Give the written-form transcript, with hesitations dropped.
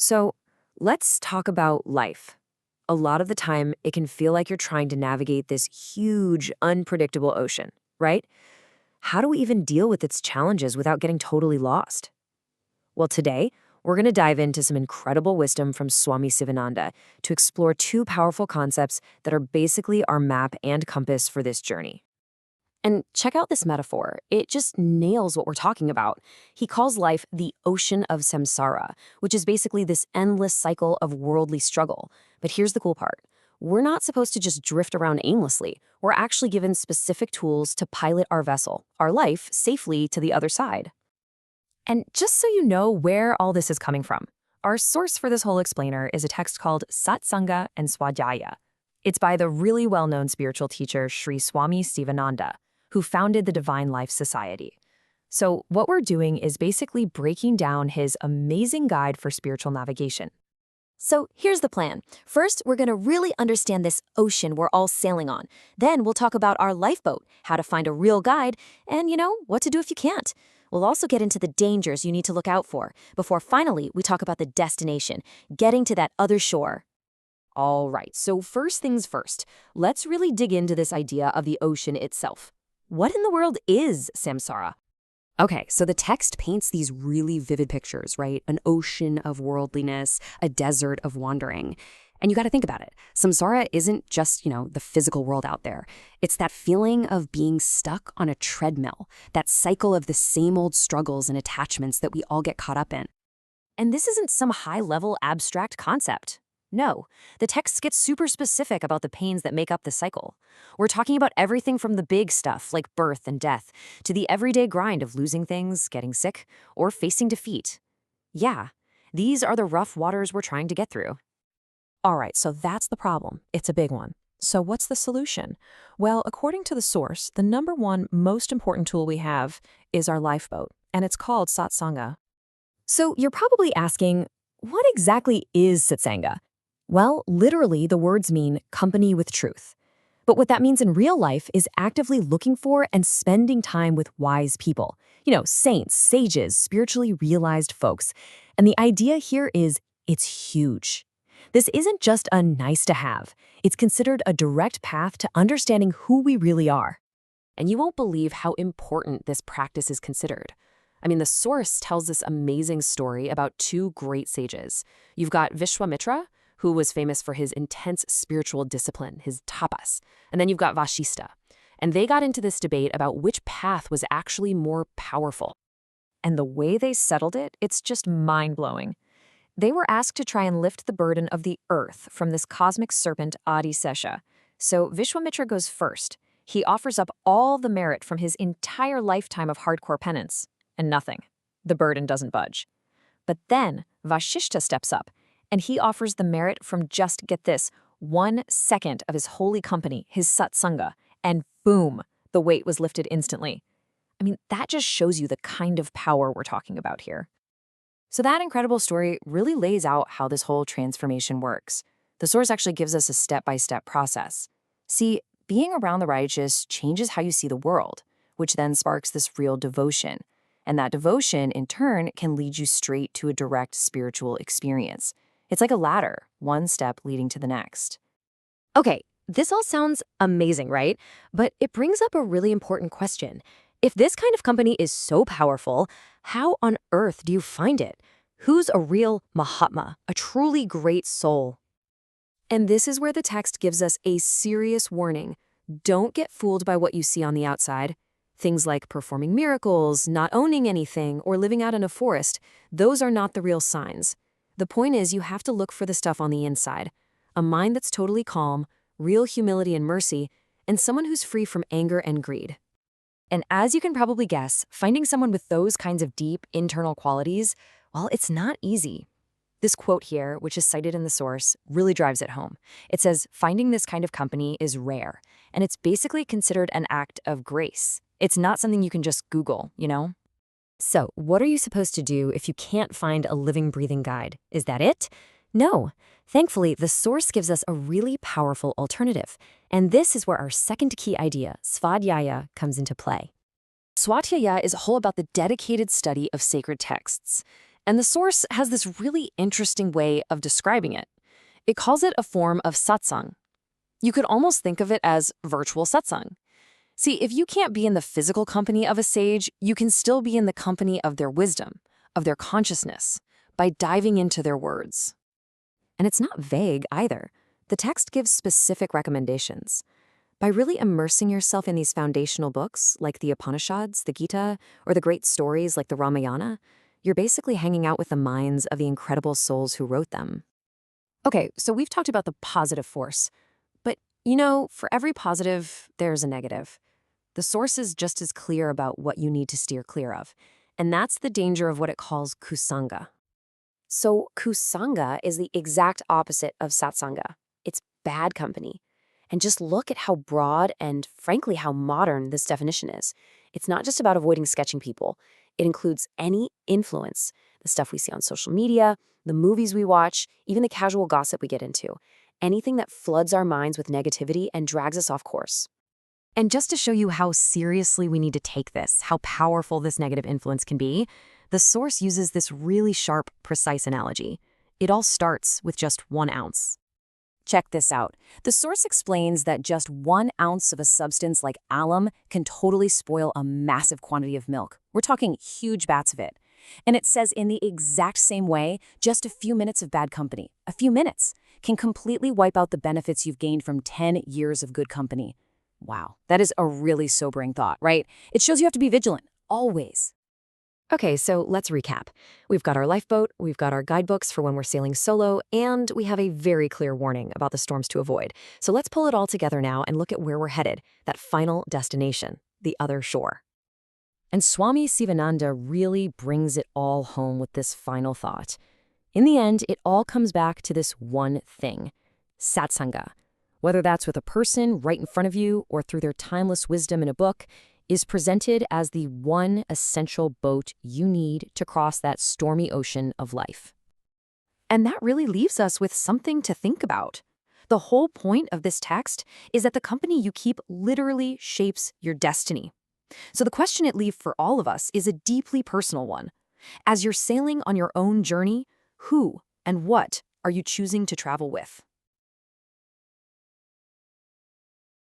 So let's talk about life. A lot of the time, it can feel like you're trying to navigate this huge, unpredictable ocean, right? How do we even deal with its challenges without getting totally lost? Well, today, we're going to dive into some incredible wisdom from Swami Sivananda to explore two powerful concepts that are basically our map and compass for this journey. And check out this metaphor. It just nails what we're talking about. He calls life the ocean of samsara, which is basically this endless cycle of worldly struggle. But here's the cool part. We're not supposed to just drift around aimlessly. We're actually given specific tools to pilot our vessel, our life, safely to the other side. And just so you know where all this is coming from, our source for this whole explainer is a text called Satsanga and Swadhyaya. It's by the really well-known spiritual teacher Sri Swami Sivananda, who founded the Divine Life Society. So what we're doing is basically breaking down his amazing guide for spiritual navigation. So here's the plan. First, we're going to really understand this ocean we're all sailing on. Then we'll talk about our lifeboat, how to find a real guide, and, what to do if you can't. We'll also get into the dangers you need to look out for, before finally we talk about the destination, getting to that other shore. All right, so first things first, let's really dig into this idea of the ocean itself. What in the world is samsara? Okay, so the text paints these really vivid pictures, right? An ocean of worldliness, a desert of wandering. And you got to think about it. Samsara isn't just, the physical world out there. It's that feeling of being stuck on a treadmill, that cycle of the same old struggles and attachments that we all get caught up in. And this isn't some high-level abstract concept. No, the text gets super specific about the pains that make up the cycle. We're talking about everything from the big stuff, like birth and death, to the everyday grind of losing things, getting sick, or facing defeat. Yeah, these are the rough waters we're trying to get through. All right, so that's the problem. It's a big one. So what's the solution? Well, according to the source, the number one most important tool we have is our lifeboat, and it's called Satsanga. So you're probably asking, what exactly is Satsanga? Well, literally, the words mean company with truth. But what that means in real life is actively looking for and spending time with wise people. Saints, sages, spiritually realized folks. And the idea here is it's huge. This isn't just a nice to have. It's considered a direct path to understanding who we really are. And you won't believe how important this practice is considered. The source tells this amazing story about two great sages. You've got Vishwamitra, who was famous for his intense spiritual discipline, his tapas. And then you've got Vashista. And they got into this debate about which path was actually more powerful. And the way they settled it, it's just mind-blowing. They were asked to try and lift the burden of the earth from this cosmic serpent Adi Sesha. So Vishwamitra goes first. He offers up all the merit from his entire lifetime of hardcore penance, and nothing. The burden doesn't budge. But then Vashishta steps up, and he offers the merit from just, get this, 1 second of his holy company, his satsanga, and boom, the weight was lifted instantly. That just shows you the kind of power we're talking about here. So that incredible story really lays out how this whole transformation works. The source actually gives us a step-by-step process. See, being around the righteous changes how you see the world, which then sparks this real devotion. And that devotion, in turn, can lead you straight to a direct spiritual experience. It's like a ladder, one step leading to the next. Okay, this all sounds amazing, right? But it brings up a really important question. If this kind of company is so powerful, how on earth do you find it? Who's a real Mahatma, a truly great soul? And this is where the text gives us a serious warning. Don't get fooled by what you see on the outside. Things like performing miracles, not owning anything, or living out in a forest, those are not the real signs. The point is, you have to look for the stuff on the inside. A mind that's totally calm, real humility and mercy, and someone who's free from anger and greed. And as you can probably guess, finding someone with those kinds of deep internal qualities, well, it's not easy. This quote here, which is cited in the source, really drives it home. It says, finding this kind of company is rare, and it's basically considered an act of grace. It's not something you can just Google, So, what are you supposed to do if you can't find a living, breathing guide? Is that it? No. Thankfully, the source gives us a really powerful alternative. And this is where our second key idea, svadhyaya, comes into play. Swadhyaya is all about the dedicated study of sacred texts. And the source has this really interesting way of describing it. It calls it a form of satsang. You could almost think of it as virtual satsang. See, if you can't be in the physical company of a sage, you can still be in the company of their wisdom, of their consciousness, by diving into their words. And it's not vague either. The text gives specific recommendations. By really immersing yourself in these foundational books, like the Upanishads, the Gita, or the great stories like the Ramayana, you're basically hanging out with the minds of the incredible souls who wrote them. Okay, so we've talked about the positive force. But, for every positive, there's a negative. The source is just as clear about what you need to steer clear of. And that's the danger of what it calls kusanga. So kusanga is the exact opposite of satsanga. It's bad company. And just look at how broad and, frankly, how modern this definition is. It's not just about avoiding sketching people. It includes any influence, the stuff we see on social media, the movies we watch, even the casual gossip we get into. Anything that floods our minds with negativity and drags us off course. And just to show you how seriously we need to take this, how powerful this negative influence can be, the source uses this really sharp, precise analogy. It all starts with just 1 ounce. Check this out. The source explains that just 1 ounce of a substance like alum can totally spoil a massive quantity of milk. We're talking huge vats of it. And it says in the exact same way, just a few minutes of bad company, a few minutes, can completely wipe out the benefits you've gained from 10 years of good company. Wow, that is a really sobering thought, right? It shows you have to be vigilant, always. Okay, so let's recap. We've got our lifeboat, we've got our guidebooks for when we're sailing solo, and we have a very clear warning about the storms to avoid. So let's pull it all together now and look at where we're headed, that final destination, the other shore. And Swami Sivananda really brings it all home with this final thought. In the end, it all comes back to this one thing, Satsanga. Whether that's with a person right in front of you or through their timeless wisdom in a book, is presented as the one essential boat you need to cross that stormy ocean of life. And that really leaves us with something to think about. The whole point of this text is that the company you keep literally shapes your destiny. So the question it leaves for all of us is a deeply personal one. As you're sailing on your own journey, who and what are you choosing to travel with?